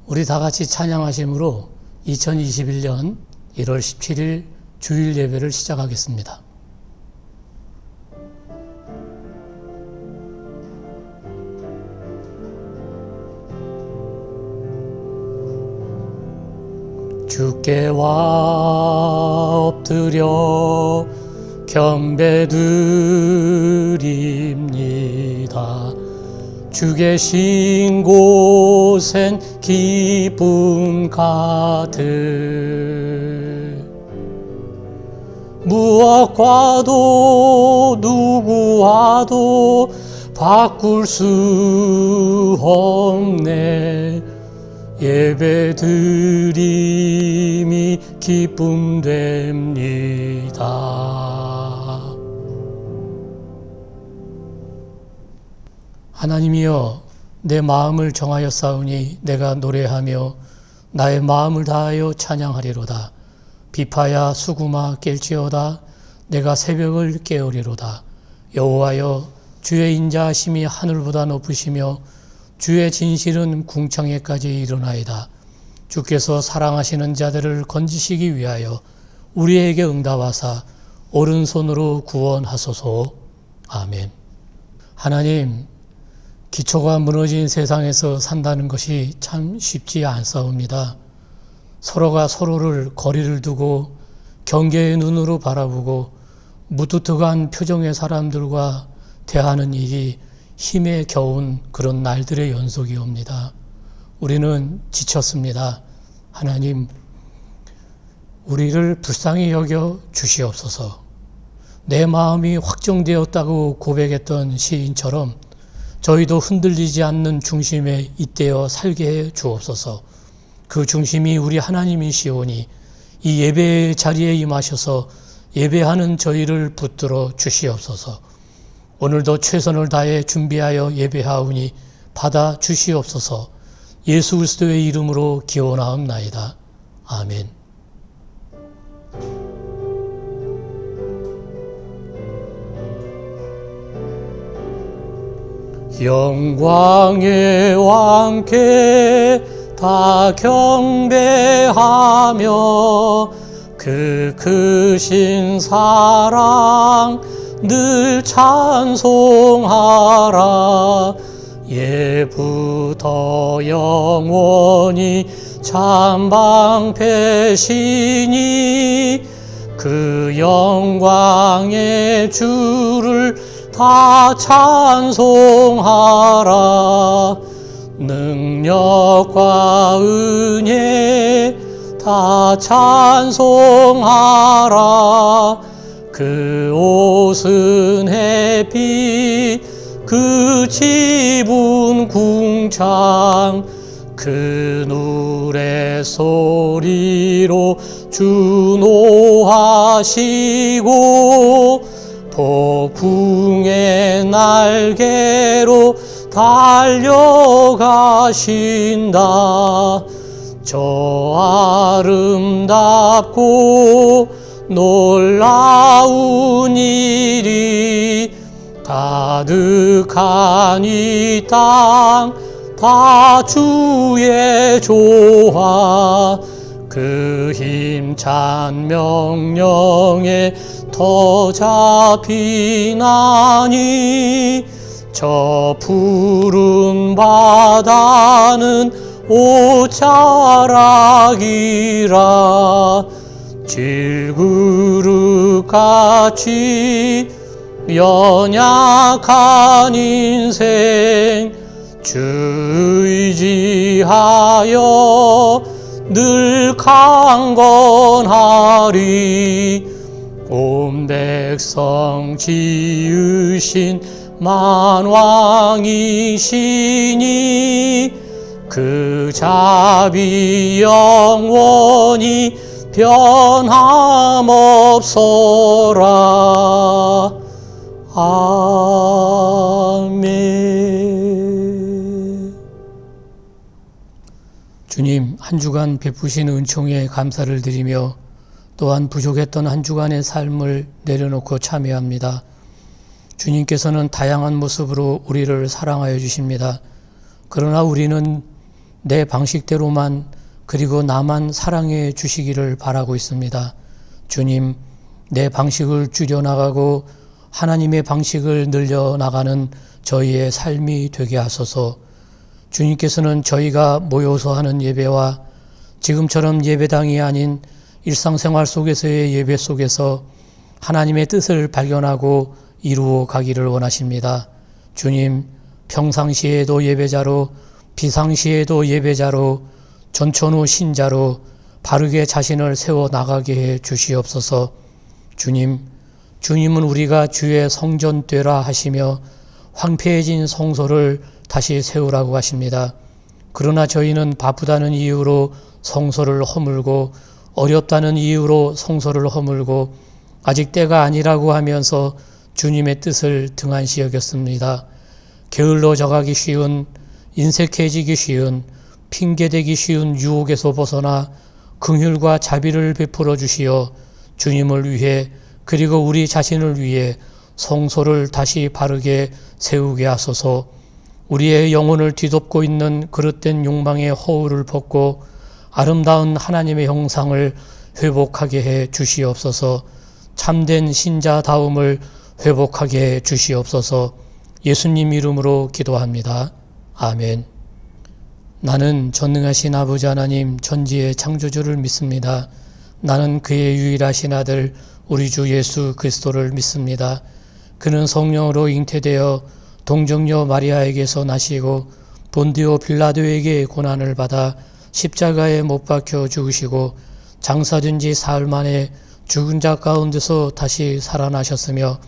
우리 다 같이 찬양하심으로 2021년 1월 17일 주일 예배를 시작하겠습니다. 주께 와 엎드려 경배드립니다. 주 계신 곳엔 기쁨 가득 무엇과도 누구와도 바꿀 수 없네. 예배드림이 기쁨됩니다. 하나님이여, 내 마음을 정하였사오니 내가 노래하며 나의 마음을 다하여 찬양하리로다. 비파야 수구마 깰지어다. 내가 새벽을 깨우리로다. 여호와여, 주의 인자하심이 하늘보다 높으시며 주의 진실은 궁창에까지 이르나이다. 주께서 사랑하시는 자들을 건지시기 위하여 우리에게 응답하사 오른손으로 구원하소서. 아멘. 하나님, 기초가 무너진 세상에서 산다는 것이 참 쉽지 않사옵니다. 서로가 서로를 거리를 두고 경계의 눈으로 바라보고 무뚝뚝한 표정의 사람들과 대하는 일이 힘에 겨운 그런 날들의 연속이옵니다. 우리는 지쳤습니다. 하나님, 우리를 불쌍히 여겨 주시옵소서. 내 마음이 확정되었다고 고백했던 시인처럼 저희도 흔들리지 않는 중심에 잇대어 살게 해 주옵소서. 그 중심이 우리 하나님이시오니 이 예배의 자리에 임하셔서 예배하는 저희를 붙들어 주시옵소서. 오늘도 최선을 다해 준비하여 예배하오니 받아 주시옵소서. 예수 그리스도의 이름으로 기원하옵나이다. 아멘. 영광의 왕께 다 경배하며 그 크신 사랑 늘 찬송하라. 예부터 영원히 참방패시니 그 영광의 주를 다 찬송하라. 능력과 은혜 다 찬송하라. 그 옷은 햇빛, 그 집은 궁창, 그 노래 소리로 준호하시고 폭풍의 날개로 달려가신다. 저 아름답고 놀라운 일이 가득한 이 땅 다 주의 조화. 그 힘찬 명령에 더 잡히나니 저 푸른 바다는 옷자락이라. 질그릇같이 연약한 인생 주 의지하여 늘 강건하리. 온 백성 지으신 만왕이시니 그 자비 영원히 변함없어라. 아멘. 주님, 한 주간 베푸신 은총에 감사를 드리며 또한 부족했던 한 주간의 삶을 내려놓고 참여합니다. 주님께서는 다양한 모습으로 우리를 사랑하여 주십니다. 그러나 우리는 내 방식대로만 그리고 나만 사랑해 주시기를 바라고 있습니다. 주님, 내 방식을 줄여나가고 하나님의 방식을 늘려나가는 저희의 삶이 되게 하소서. 주님께서는 저희가 모여서 하는 예배와 지금처럼 예배당이 아닌 일상생활 속에서의 예배 속에서 하나님의 뜻을 발견하고 이루어 가기를 원하십니다. 주님, 평상시에도 예배자로 비상시에도 예배자로 전천후 신자로 바르게 자신을 세워 나가게 해 주시옵소서. 주님은 우리가 주의 성전 되라 하시며 황폐해진 성소를 다시 세우라고 하십니다. 그러나 저희는 바쁘다는 이유로 성소를 허물고 어렵다는 이유로 성소를 허물고 아직 때가 아니라고 하면서 주님의 뜻을 등한시 여겼습니다. 게을러 져가기 쉬운, 인색해지기 쉬운, 핑계대기 쉬운 유혹에서 벗어나 긍휼과 자비를 베풀어 주시어 주님을 위해 그리고 우리 자신을 위해 성소를 다시 바르게 세우게 하소서. 우리의 영혼을 뒤덮고 있는 그릇된 욕망의 허울을 벗고 아름다운 하나님의 형상을 회복하게 해 주시옵소서. 참된 신자다움을 회복하게 해 주시옵소서. 예수님 이름으로 기도합니다. 아멘. 나는 전능하신 아버지 하나님 전지의 창조주를 믿습니다. 나는 그의 유일하신 아들 우리 주 예수 그리스도를 믿습니다. 그는 성령으로 잉태되어 동정녀 마리아에게서 나시고 본디오 빌라도에게 고난을 받아 십자가에 못 박혀 죽으시고 장사된 지 사흘 만에 죽은 자 가운데서 다시 살아나셨으며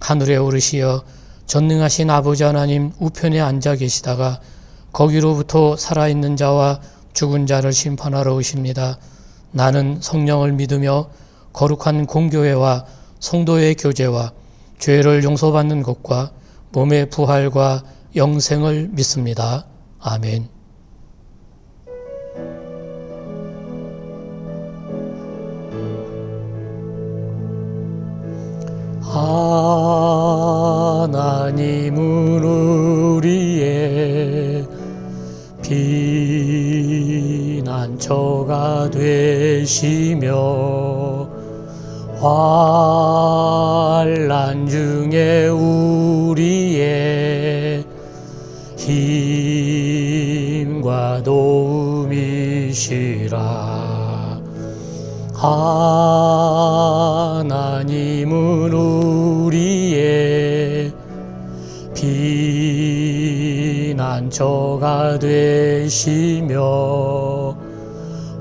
하늘에 오르시어 전능하신 아버지 하나님 우편에 앉아 계시다가 거기로부터 살아있는 자와 죽은 자를 심판하러 오십니다. 나는 성령을 믿으며 거룩한 공교회와 성도의 교제와 죄를 용서받는 것과 몸의 부활과 영생을 믿습니다. 아멘. 하나님은 우리의 피난처가 되시며 환난 중에 우리의 힘과 도움이시라. 하나님은 우리의 피난처가 되시며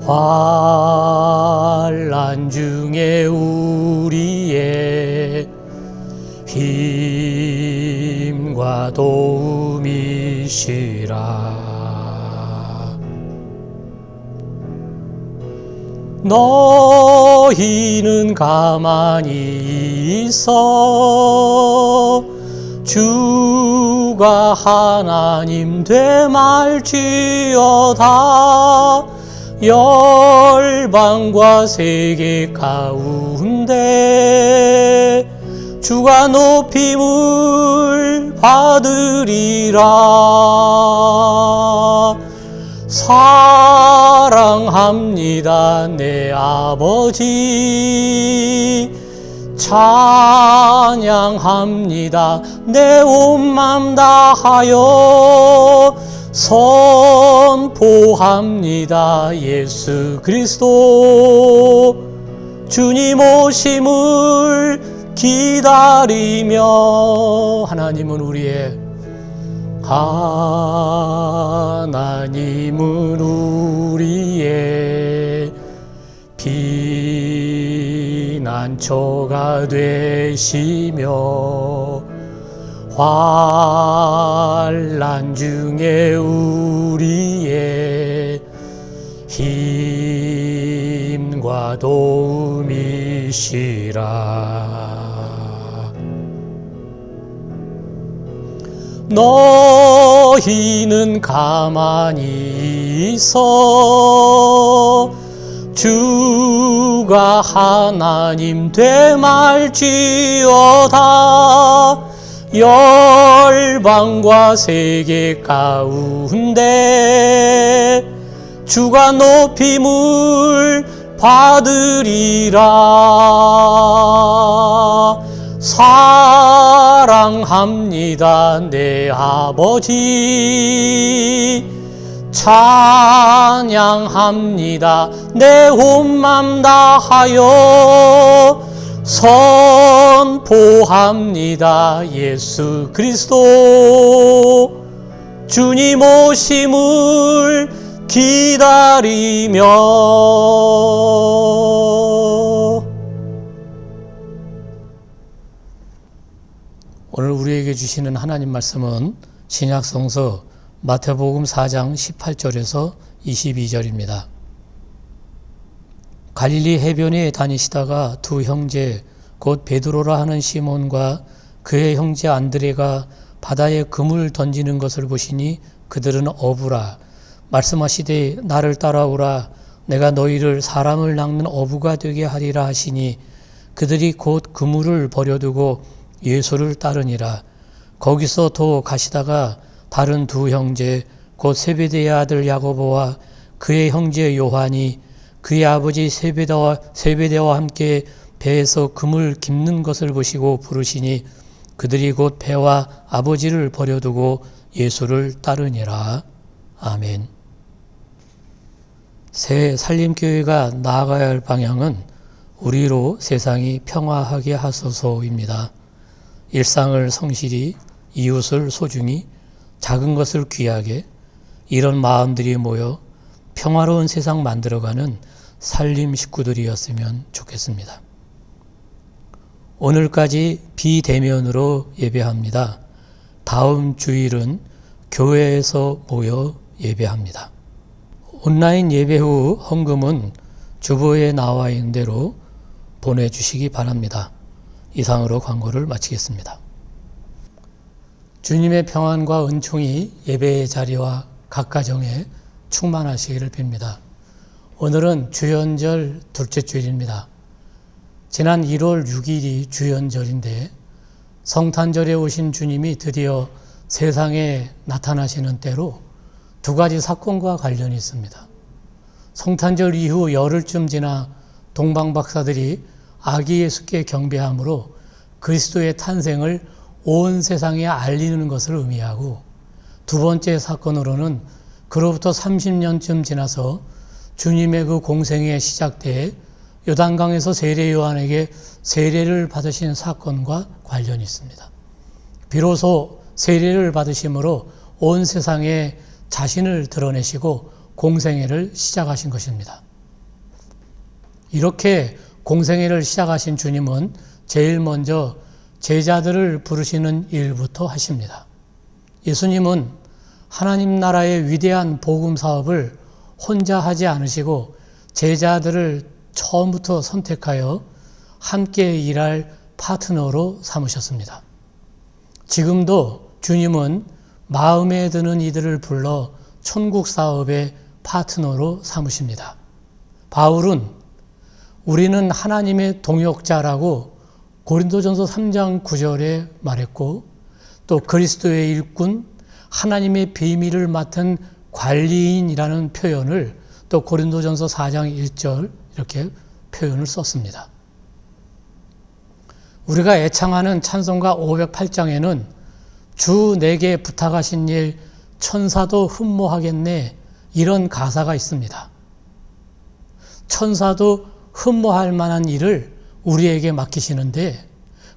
환난 중에 우리의 힘과 도움이시라. 너희는 가만히 있어 주가 하나님 되말지어다. 열방과 세계 가운데 주가 높임을 받으리라. 사랑합니다 내 아버지, 찬양합니다 내 온 맘 다하여, 선포합니다 예수 그리스도. 주님 오심을 기다리며 하나님은 우리의 피난처가 되시며 환난 중에 우리의 힘과 도움이시라. 너희는 가만히 있어 주가 하나님 되말지어다. 열방과 세계 가운데 주가 높임을 받으리라. 사랑합니다 내 아버지, 찬양합니다 내 온 맘 다하여, 선포합니다 예수 그리스도 주님 오심을 기다리며. 오늘 우리에게 주시는 하나님 말씀은 신약성서 마태복음 4장 18절에서 22절입니다. 갈릴리 해변에 다니시다가 두 형제 곧 베드로라 하는 시몬과 그의 형제 안드레가 바다에 금을 던지는 것을 보시니 그들은 어부라. 말씀하시되 나를 따라오라. 내가 너희를 사람을 낚는 어부가 되게 하리라 하시니 그들이 곧 그물을 버려두고 예수를 따르니라. 거기서 더 가시다가 다른 두 형제 곧 세베대의 아들 야고보와 그의 형제 요한이 그의 아버지 세베대와 함께 배에서 금을 깁는 것을 보시고 부르시니 그들이 곧 배와 아버지를 버려두고 예수를 따르니라. 아멘. 새 산림교회가 나아가야 할 방향은 우리로 세상이 평화하게 하소서입니다. 일상을 성실히, 이웃을 소중히, 작은 것을 귀하게, 이런 마음들이 모여 평화로운 세상 만들어가는 산림 식구들이었으면 좋겠습니다. 오늘까지 비대면으로 예배합니다. 다음 주일은 교회에서 모여 예배합니다. 온라인 예배 후 헌금은 주보에 나와 있는 대로 보내주시기 바랍니다. 이상으로 광고를 마치겠습니다. 주님의 평안과 은총이 예배의 자리와 각 가정에 충만하시기를 빕니다. 오늘은 주연절 둘째 주일입니다. 지난 1월 6일이 주연절인데 성탄절에 오신 주님이 드디어 세상에 나타나시는 때로 두 가지 사건과 관련이 있습니다. 성탄절 이후 열흘쯤 지나 동방박사들이 아기 예수께 경배함으로 그리스도의 탄생을 온 세상에 알리는 것을 의미하고, 두 번째 사건으로는 그로부터 30년쯤 지나서 주님의 그 공생에 시작돼 요단강에서 세례 요한에게 세례를 받으신 사건과 관련이 있습니다. 비로소 세례를 받으심으로 온 세상에 자신을 드러내시고 공생애를 시작하신 것입니다. 이렇게 공생애를 시작하신 주님은 제일 먼저 제자들을 부르시는 일부터 하십니다. 예수님은 하나님 나라의 위대한 복음 사업을 혼자 하지 않으시고 제자들을 처음부터 선택하여 함께 일할 파트너로 삼으셨습니다. 지금도 주님은 마음에 드는 이들을 불러 천국 사업의 파트너로 삼으십니다. 바울은 우리는 하나님의 동역자라고 고린도전서 3장 9절에 말했고, 또 그리스도의 일꾼, 하나님의 비밀을 맡은 관리인이라는 표현을 또 고린도전서 4장 1절 이렇게 표현을 썼습니다. 우리가 애창하는 찬송가 508장에는 주 내게 부탁하신 일 천사도 흠모하겠네, 이런 가사가 있습니다. 천사도 흠모할 만한 일을 우리에게 맡기시는데,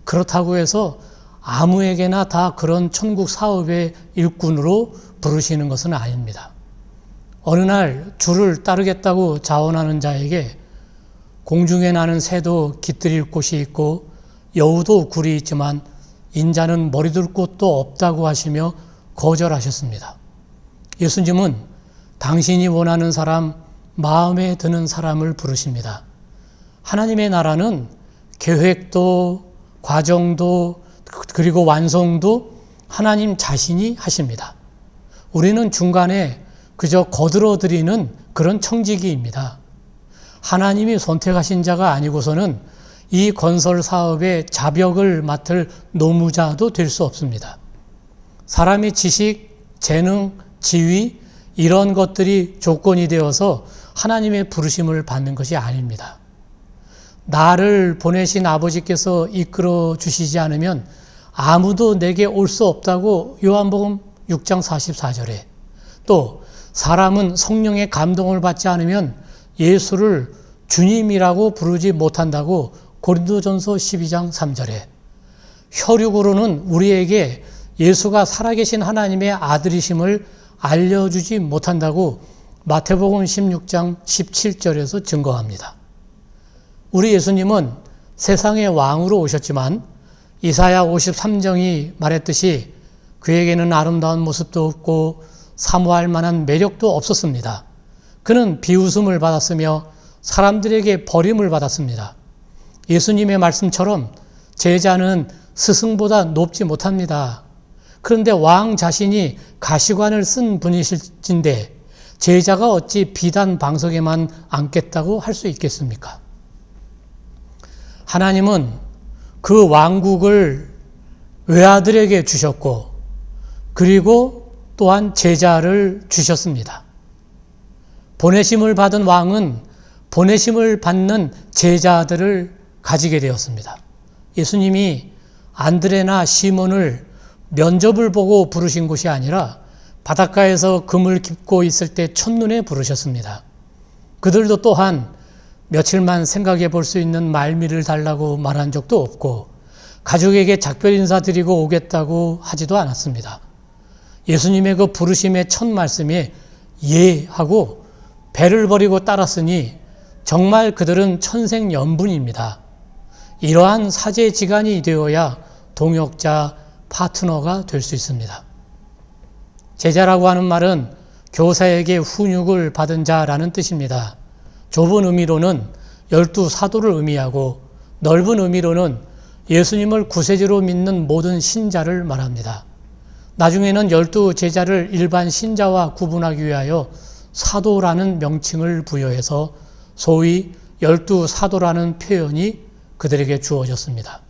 그렇다고 해서 아무에게나 다 그런 천국 사업의 일꾼으로 부르시는 것은 아닙니다. 어느 날 주를 따르겠다고 자원하는 자에게 공중에 나는 새도 깃들일 곳이 있고 여우도 굴이 있지만 인자는 머리둘 곳도 없다고 하시며 거절하셨습니다. 예수님은 당신이 원하는 사람, 마음에 드는 사람을 부르십니다. 하나님의 나라는 계획도 과정도 그리고 완성도 하나님 자신이 하십니다. 우리는 중간에 그저 거들어드리는 그런 청지기입니다. 하나님이 선택하신 자가 아니고서는 이 건설 사업의 자벽을 맡을 노무자도 될 수 없습니다. 사람이 지식, 재능, 지위 이런 것들이 조건이 되어서 하나님의 부르심을 받는 것이 아닙니다. 나를 보내신 아버지께서 이끌어 주시지 않으면 아무도 내게 올 수 없다고 요한복음 6장 44절에, 또 사람은 성령의 감동을 받지 않으면 예수를 주님이라고 부르지 못한다고 고린도전서 12장 3절에, 혈육으로는 우리에게 예수가 살아계신 하나님의 아들이심을 알려주지 못한다고 마태복음 16장 17절에서 증거합니다. 우리 예수님은 세상의 왕으로 오셨지만 이사야 53장이 말했듯이 그에게는 아름다운 모습도 없고 사모할 만한 매력도 없었습니다. 그는 비웃음을 받았으며 사람들에게 버림을 받았습니다. 예수님의 말씀처럼 제자는 스승보다 높지 못합니다. 그런데 왕 자신이 가시관을 쓴 분이실진데 제자가 어찌 비단 방석에만 앉겠다고 할 수 있겠습니까? 하나님은 그 왕국을 외아들에게 주셨고 그리고 또한 제자를 주셨습니다. 보내심을 받은 왕은 보내심을 받는 제자들을 가지게 되었습니다. 예수님이 안드레나 시몬을 면접을 보고 부르신 것이 아니라 바닷가에서 금을 깁고 있을 때 첫눈에 부르셨습니다. 그들도 또한 며칠만 생각해 볼 수 있는 말미를 달라고 말한 적도 없고 가족에게 작별 인사 드리고 오겠다고 하지도 않았습니다. 예수님의 그 부르심의 첫 말씀에 예 하고 배를 버리고 따랐으니 정말 그들은 천생연분입니다. 이러한 사제지간이 되어야 동역자, 파트너가 될 수 있습니다. 제자라고 하는 말은 교사에게 훈육을 받은 자라는 뜻입니다. 좁은 의미로는 12사도를 의미하고 넓은 의미로는 예수님을 구세주로 믿는 모든 신자를 말합니다. 나중에는 12제자를 일반 신자와 구분하기 위하여 사도라는 명칭을 부여해서 소위 12사도라는 표현이 그들에게 주어졌습니다.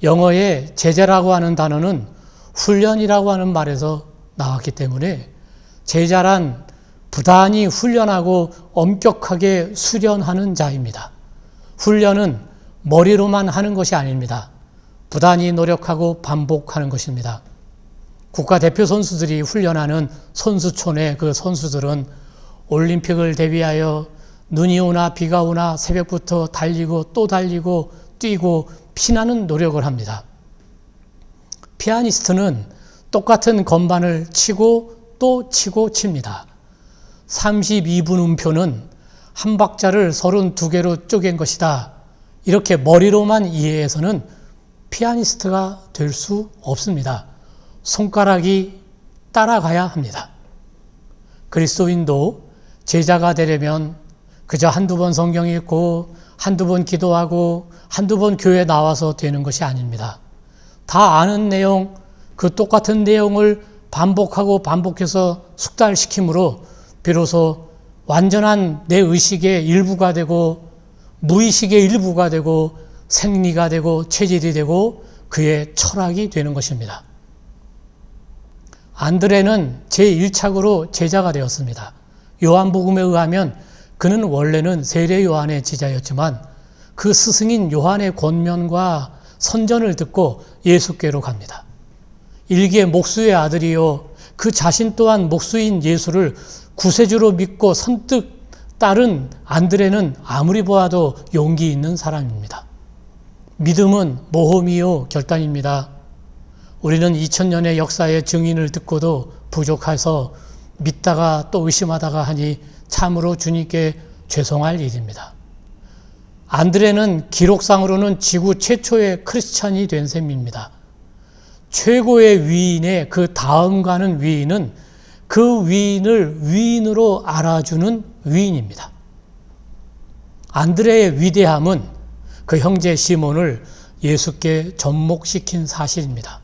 영어의 제자라고 하는 단어는 훈련이라고 하는 말에서 나왔기 때문에 제자란 부단히 훈련하고 엄격하게 수련하는 자입니다. 훈련은 머리로만 하는 것이 아닙니다. 부단히 노력하고 반복하는 것입니다. 국가대표 선수들이 훈련하는 선수촌의 그 선수들은 올림픽을 대비하여 눈이 오나 비가 오나 새벽부터 달리고 또 달리고 뛰고 피나는 노력을 합니다. 피아니스트는 똑같은 건반을 치고 또 치고 칩니다. 32분 음표는 한 박자를 32개로 쪼갠 것이다. 이렇게 머리로만 이해해서는 피아니스트가 될 수 없습니다. 손가락이 따라가야 합니다. 그리스도인도 제자가 되려면 그저 한두 번 성경 읽고 한두 번 기도하고 한두 번 교회 나와서 되는 것이 아닙니다. 다 아는 내용, 그 똑같은 내용을 반복하고 반복해서 숙달시킴으로 비로소 완전한 내 의식의 일부가 되고 무의식의 일부가 되고 생리가 되고 체질이 되고 그의 철학이 되는 것입니다. 안드레는 제1착으로 제자가 되었습니다. 요한복음에 의하면 그는 원래는 세례 요한의 제자였지만 그 스승인 요한의 권면과 선전을 듣고 예수께로 갑니다. 일개 목수의 아들이요 그 자신 또한 목수인 예수를 구세주로 믿고 선뜻 따른 안드레는 아무리 보아도 용기 있는 사람입니다. 믿음은 모험이요 결단입니다. 우리는 2000년의 역사의 증인을 듣고도 부족해서 믿다가 또 의심하다가 하니 참으로 주님께 죄송할 일입니다. 안드레는 기록상으로는 지구 최초의 크리스찬이 된 셈입니다. 최고의 위인의 그 다음 가는 위인은 그 위인을 위인으로 알아주는 위인입니다. 안드레의 위대함은 그 형제 시몬을 예수께 접목시킨 사실입니다.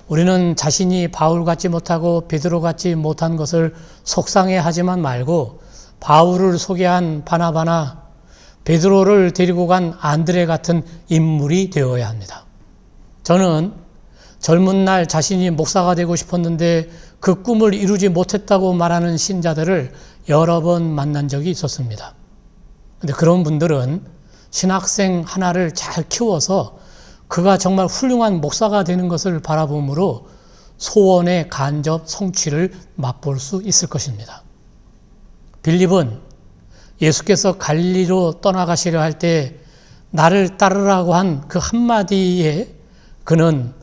우리는 자신이 바울 같지 못하고 베드로 같지 못한 것을 속상해하지만 말고 바울을 소개한 바나바나 베드로를 데리고 간 안드레 같은 인물이 되어야 합니다. 저는 젊은 날 자신이 목사가 되고 싶었는데 그 꿈을 이루지 못했다고 말하는 신자들을 여러 번 만난 적이 있었습니다. 근데 그런 분들은 신학생 하나를 잘 키워서 그가 정말 훌륭한 목사가 되는 것을 바라보므로 소원의 간접 성취를 맛볼 수 있을 것입니다. 빌립은 예수께서 갈릴리로 떠나가시려 할 때 나를 따르라고 한 그 한마디에 그는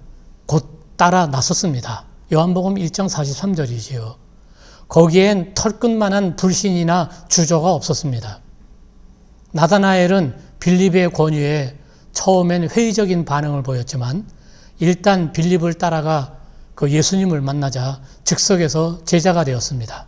곧 따라 나섰습니다. 요한복음 1장 43절이지요. 거기엔 털끝만한 불신이나 주저가 없었습니다. 나다나엘은 빌립의 권유에 처음엔 회의적인 반응을 보였지만 일단 빌립을 따라가 그 예수님을 만나자 즉석에서 제자가 되었습니다.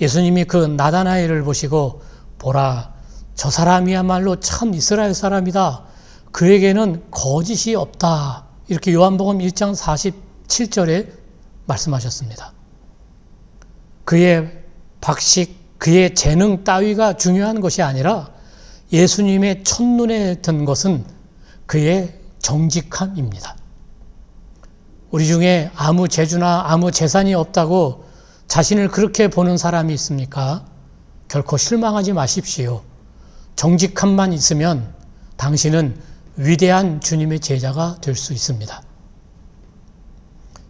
예수님이 그 나다나엘을 보시고 보라, 저 사람이야말로 참 이스라엘 사람이다. 그에게는 거짓이 없다. 이렇게 요한복음 1장 47절에 말씀하셨습니다. 그의 박식, 그의 재능 따위가 중요한 것이 아니라 예수님의 첫눈에 든 것은 그의 정직함입니다. 우리 중에 아무 재주나 아무 재산이 없다고 자신을 그렇게 보는 사람이 있습니까? 결코 실망하지 마십시오. 정직함만 있으면 당신은 위대한 주님의 제자가 될 수 있습니다.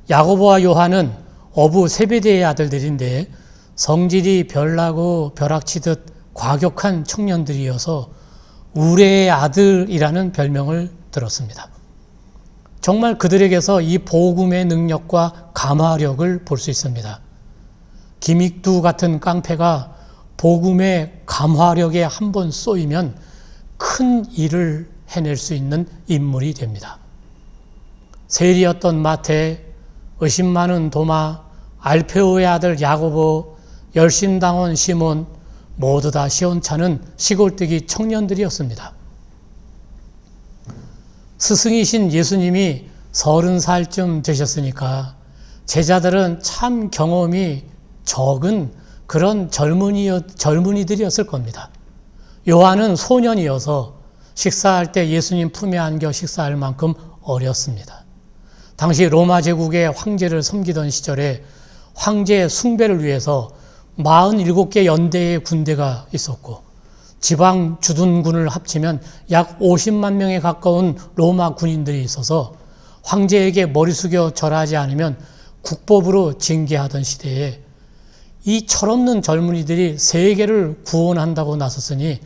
야고보와 요한은 어부 세베대의 아들들인데 성질이 별나고 벼락치듯 과격한 청년들이어서 우레의 아들이라는 별명을 들었습니다. 정말 그들에게서 이 복음의 능력과 감화력을 볼 수 있습니다. 김익두 같은 깡패가 복음의 감화력에 한번 쏘이면 큰 일을 해낼 수 있는 인물이 됩니다. 세리였던 마태, 의심 많은 도마, 알페오의 아들 야고보, 열심당원 시몬 모두 다 시원찮은 시골뜨기 청년들이었습니다. 스승이신 예수님이 30살쯤 되셨으니까 제자들은 참 경험이 적은 그런 젊은이들이었을 겁니다. 요한은 소년이어서 식사할 때 예수님 품에 안겨 식사할 만큼 어렸습니다. 당시 로마 제국의 황제를 섬기던 시절에 황제의 숭배를 위해서 47개 연대의 군대가 있었고 지방 주둔군을 합치면 약 50만 명에 가까운 로마 군인들이 있어서 황제에게 머리 숙여 절하지 않으면 국법으로 징계하던 시대에 이 철없는 젊은이들이 세계를 구원한다고 나섰으니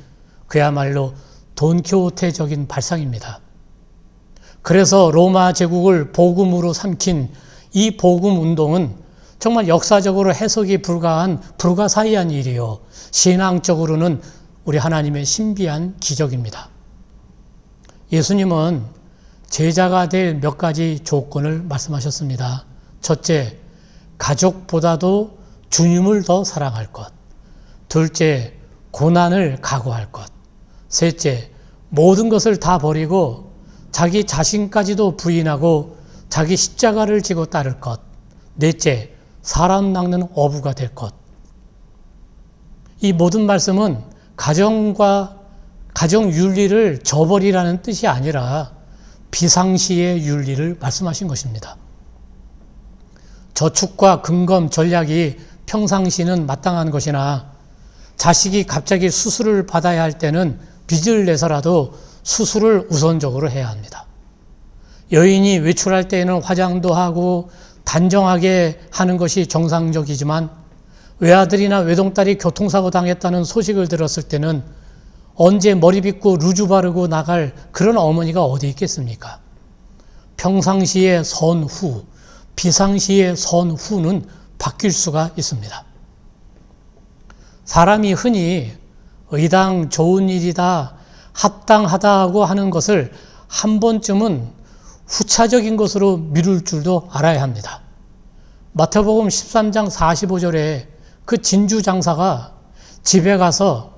그야말로 돈키호테적인 발상입니다. 그래서 로마 제국을 복음으로 삼킨 이 복음 운동은 정말 역사적으로 해석이 불가한 불가사의한 일이요, 신앙적으로는 우리 하나님의 신비한 기적입니다. 예수님은 제자가 될 몇 가지 조건을 말씀하셨습니다. 첫째, 가족보다도 주님을 더 사랑할 것. 둘째, 고난을 각오할 것. 셋째, 모든 것을 다 버리고 자기 자신까지도 부인하고 자기 십자가를 지고 따를 것. 넷째, 사람 낚는 어부가 될 것. 이 모든 말씀은 가정 윤리를 저버리라는 뜻이 아니라 비상시의 윤리를 말씀하신 것입니다. 저축과 근검 전략이 평상시는 마땅한 것이나 자식이 갑자기 수술을 받아야 할 때는 빚을 내서라도 수술을 우선적으로 해야 합니다. 여인이 외출할 때에는 화장도 하고 단정하게 하는 것이 정상적이지만 외아들이나 외동딸이 교통사고 당했다는 소식을 들었을 때는 언제 머리 빗고 루즈 바르고 나갈 그런 어머니가 어디 있겠습니까? 평상시의 선후, 비상시의 선후는 바뀔 수가 있습니다. 사람이 흔히 의당 좋은 일이다, 합당하다고 하는 것을 한 번쯤은 후차적인 것으로 미룰 줄도 알아야 합니다. 마태복음 13장 45절에 그 진주 장사가 집에 가서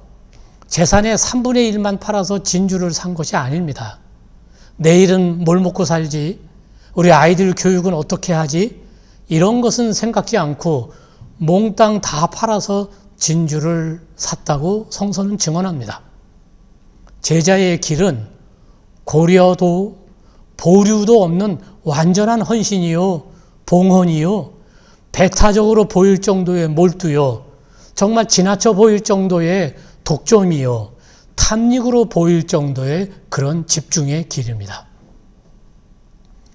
재산의 3분의 1만 팔아서 진주를 산 것이 아닙니다. 내일은 뭘 먹고 살지? 우리 아이들 교육은 어떻게 하지? 이런 것은 생각지 않고 몽땅 다 팔아서 진주를 샀다고 성서는 증언합니다. 제자의 길은 고려도 보류도 없는 완전한 헌신이요, 봉헌이요, 배타적으로 보일 정도의 몰두요, 정말 지나쳐 보일 정도의 독점이요, 탐닉으로 보일 정도의 그런 집중의 길입니다.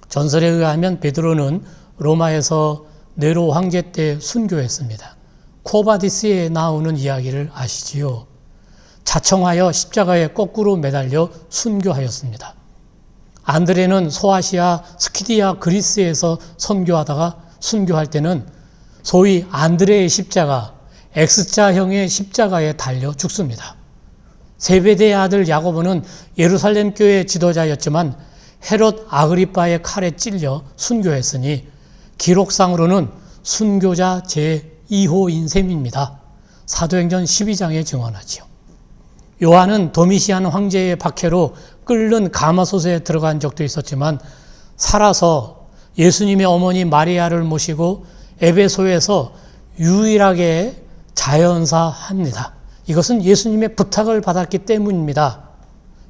전설에 의하면 베드로는 로마에서 네로 황제 때 순교했습니다. 코바디스에 나오는 이야기를 아시지요? 자청하여 십자가에 거꾸로 매달려 순교하였습니다. 안드레는 소아시아 스키디아 그리스에서 선교하다가 순교할 때는 소위 안드레의 십자가, X자형의 십자가에 달려 죽습니다. 세베대의 아들 야고보는 예루살렘 교회 지도자였지만 헤롯 아그리빠의 칼에 찔려 순교했으니 기록상으로는 순교자 제2호인 셈입니다. 사도행전 12장에 증언하지요. 요한은 도미시안 황제의 박해로 끓는 가마솥에 들어간 적도 있었지만 살아서 예수님의 어머니 마리아를 모시고 에베소에서 유일하게 자연사합니다. 이것은 예수님의 부탁을 받았기 때문입니다.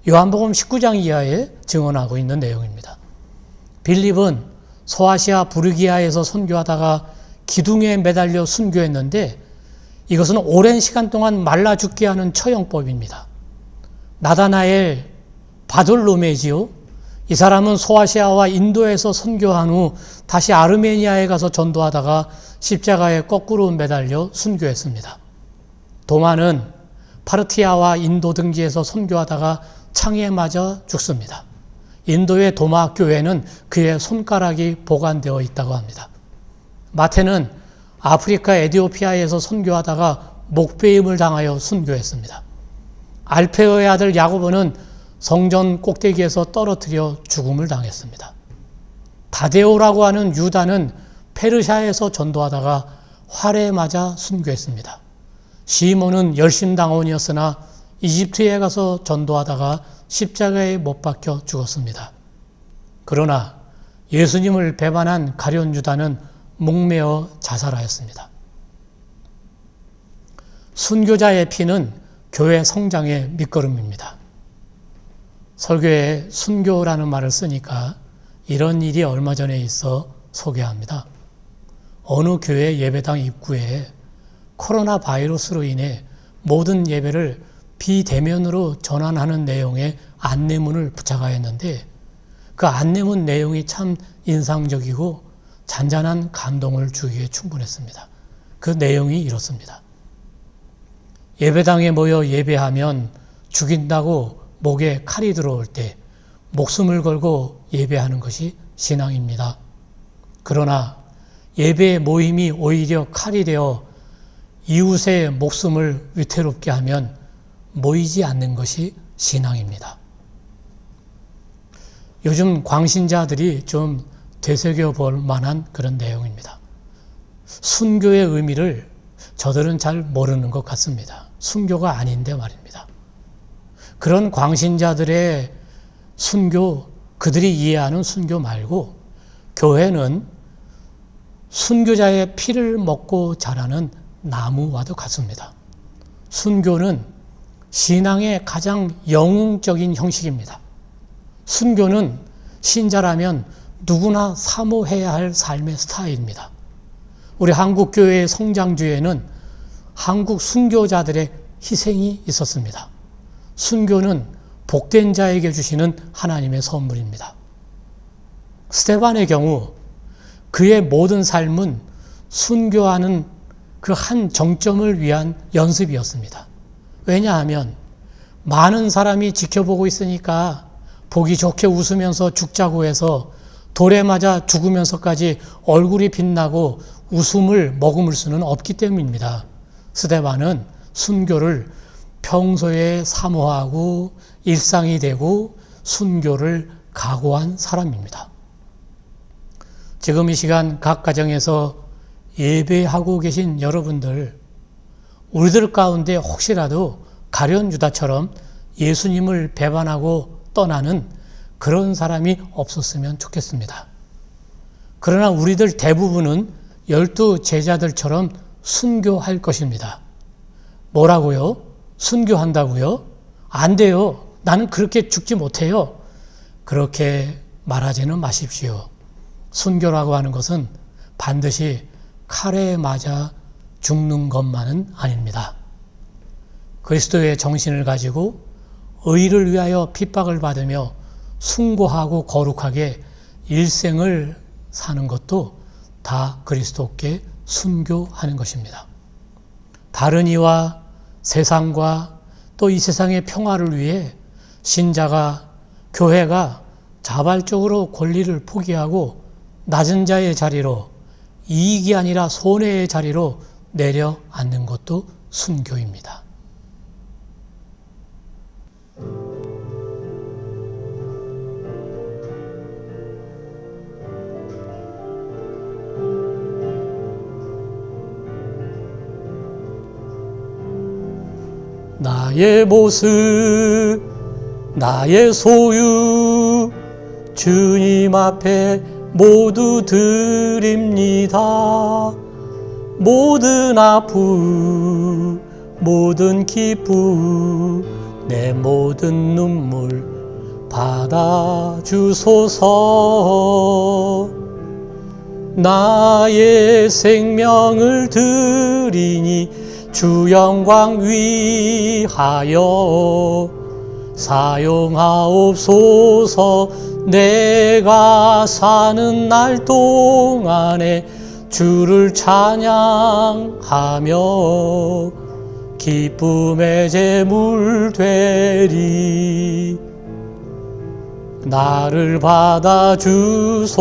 요한복음 19장 이하에 증언하고 있는 내용입니다. 빌립은 소아시아 부르기아에서 선교하다가 기둥에 매달려 순교했는데 이것은 오랜 시간 동안 말라 죽게 하는 처형법입니다. 나다나엘 바돌로메지요. 이 사람은 소아시아와 인도에서 선교한 후 다시 아르메니아에 가서 전도하다가 십자가에 거꾸로 매달려 순교했습니다. 도마는 파르티아와 인도 등지에서 선교하다가 창에 맞아 죽습니다. 인도의 도마 교회는 그의 손가락이 보관되어 있다고 합니다. 마태는 아프리카 에디오피아에서 선교하다가 목베임을 당하여 순교했습니다. 알페어의 아들 야고보는 성전 꼭대기에서 떨어뜨려 죽음을 당했습니다. 다데오라고 하는 유다는 페르시아에서 전도하다가 활에 맞아 순교했습니다. 시몬은 열심당원이었으나 이집트에 가서 전도하다가 십자가에 못 박혀 죽었습니다. 그러나 예수님을 배반한 가룟 유다는 목매어 자살하였습니다. 순교자의 피는 교회 성장의 밑거름입니다. 설교에 순교라는 말을 쓰니까 이런 일이 얼마 전에 있어 소개합니다. 어느 교회 예배당 입구에 코로나 바이러스로 인해 모든 예배를 비대면으로 전환하는 내용의 안내문을 부착하였는데 그 안내문 내용이 참 인상적이고 잔잔한 감동을 주기에 충분했습니다. 그 내용이 이렇습니다. 예배당에 모여 예배하면 죽인다고 목에 칼이 들어올 때 목숨을 걸고 예배하는 것이 신앙입니다. 그러나 예배 모임이 오히려 칼이 되어 이웃의 목숨을 위태롭게 하면 모이지 않는 것이 신앙입니다. 요즘 광신자들이 좀 되새겨볼 만한 그런 내용입니다. 순교의 의미를 저들은 잘 모르는 것 같습니다. 순교가 아닌데 말입니다. 그런 광신자들의 순교, 그들이 이해하는 순교 말고 교회는 순교자의 피를 먹고 자라는 나무와도 같습니다. 순교는 신앙의 가장 영웅적인 형식입니다. 순교는 신자라면 누구나 사모해야 할 삶의 스타일입니다. 우리 한국교회의 성장주에는 한국 순교자들의 희생이 있었습니다. 순교는 복된 자에게 주시는 하나님의 선물입니다. 스데반의 경우 그의 모든 삶은 순교하는 그 한 정점을 위한 연습이었습니다. 왜냐하면 많은 사람이 지켜보고 있으니까 보기 좋게 웃으면서 죽자고 해서 돌에 맞아 죽으면서까지 얼굴이 빛나고 웃음을 머금을 수는 없기 때문입니다. 스데반은 순교를 평소에 사모하고 일상이 되고 순교를 각오한 사람입니다. 지금 이 시간 각 가정에서 예배하고 계신 여러분들, 우리들 가운데 혹시라도 가룟 유다처럼 예수님을 배반하고 떠나는 그런 사람이 없었으면 좋겠습니다. 그러나 우리들 대부분은 12 제자들처럼 순교할 것입니다. 뭐라고요? 순교한다고요? 안 돼요. 나는 그렇게 죽지 못해요. 그렇게 말하지는 마십시오. 순교라고 하는 것은 반드시 칼에 맞아 죽는 것만은 아닙니다. 그리스도의 정신을 가지고 의를 위하여 핍박을 받으며 숭고하고 거룩하게 일생을 사는 것도 다 그리스도께 순교하는 것입니다. 다른 이와 세상과 또 이 세상의 평화를 위해 신자가, 교회가 자발적으로 권리를 포기하고 낮은 자의 자리로, 이익이 아니라 손해의 자리로 내려앉는 것도 순교입니다. 나의 모습, 나의 소유, 주님 앞에 모두 드립니다. 모든 아픔, 모든 기쁨, 내 모든 눈물 받아주소서. 나의 생명을 드리니 주 영광 위하여 사용하옵소서. 내가 사는 날 동안에 주를 찬양하며 기쁨의 제물 되리. 나를 받아주소서.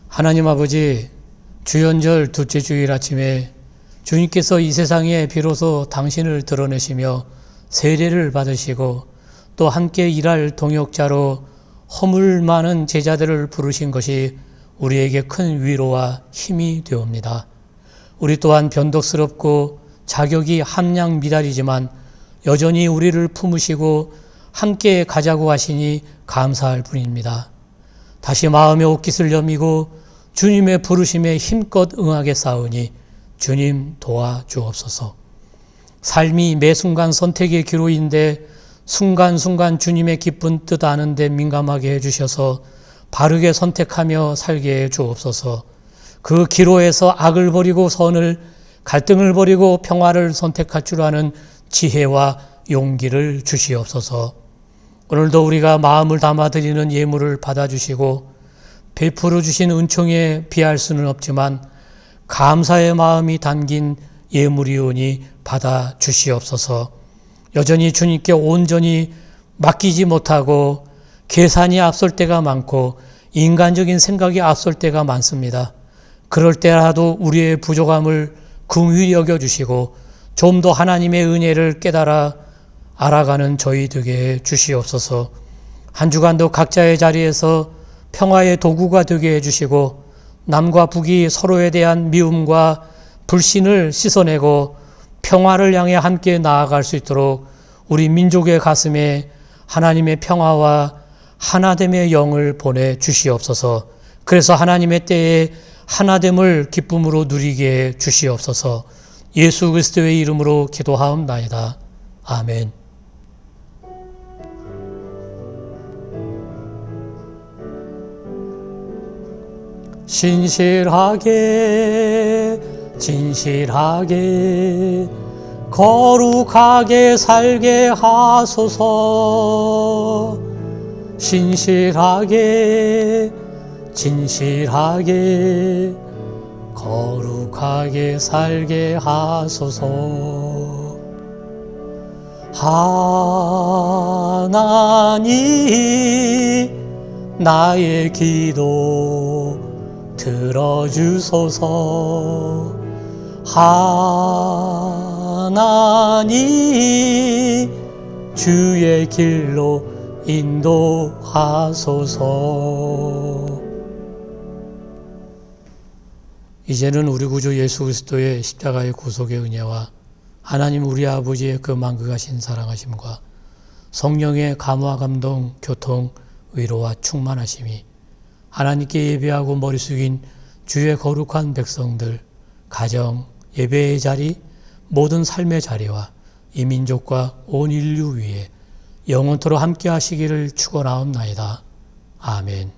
하나님 아버지, 주연절 둘째 주일 아침에 주님께서 이 세상에 비로소 당신을 드러내시며 세례를 받으시고 또 함께 일할 동역자로 허물 많은 제자들을 부르신 것이 우리에게 큰 위로와 힘이 되옵니다. 우리 또한 변덕스럽고 자격이 함량 미달이지만 여전히 우리를 품으시고 함께 가자고 하시니 감사할 뿐입니다. 다시 마음의 옷깃을 여미고 주님의 부르심에 힘껏 응하게 싸우니 주님 도와주옵소서. 삶이 매 순간 선택의 기로인데 순간순간 주님의 기쁜 뜻 아는 데 민감하게 해주셔서 바르게 선택하며 살게 해주옵소서. 그 기로에서 악을 버리고 선을, 갈등을 버리고 평화를 선택할 줄 아는 지혜와 용기를 주시옵소서. 오늘도 우리가 마음을 담아드리는 예물을 받아주시고 베풀어 주신 은총에 비할 수는 없지만 감사의 마음이 담긴 예물이오니 받아 주시옵소서. 여전히 주님께 온전히 맡기지 못하고 계산이 앞설 때가 많고 인간적인 생각이 앞설 때가 많습니다. 그럴 때라도 우리의 부족함을 긍휼히 여겨주시고 좀 더 하나님의 은혜를 깨달아 알아가는 저희 되게 해 주시옵소서. 한 주간도 각자의 자리에서 평화의 도구가 되게 해주시고 남과 북이 서로에 대한 미움과 불신을 씻어내고 평화를 향해 함께 나아갈 수 있도록 우리 민족의 가슴에 하나님의 평화와 하나됨의 영을 보내주시옵소서. 그래서 하나님의 때에 하나됨을 기쁨으로 누리게 해 주시옵소서. 예수 그리스도의 이름으로 기도하옵나이다. 아멘. 신실하게 진실하게 거룩하게 살게 하소서. 신실하게 진실하게 거룩하게 살게 하소서. 하나님 나의 기도 들어주소서. 하나님 주의 길로 인도하소서. 이제는 우리 구주 예수 그리스도의 십자가의 구속의 은혜와 하나님 우리 아버지의 그 만극하신 사랑하심과 성령의 감화 감동 교통 위로와 충만하심이 하나님께 예배하고 머리 숙인 주의 거룩한 백성들, 가정, 예배의 자리, 모든 삶의 자리와 이 민족과 온 인류 위에 영원토록 함께 하시기를 축원하옵나이다. 아멘.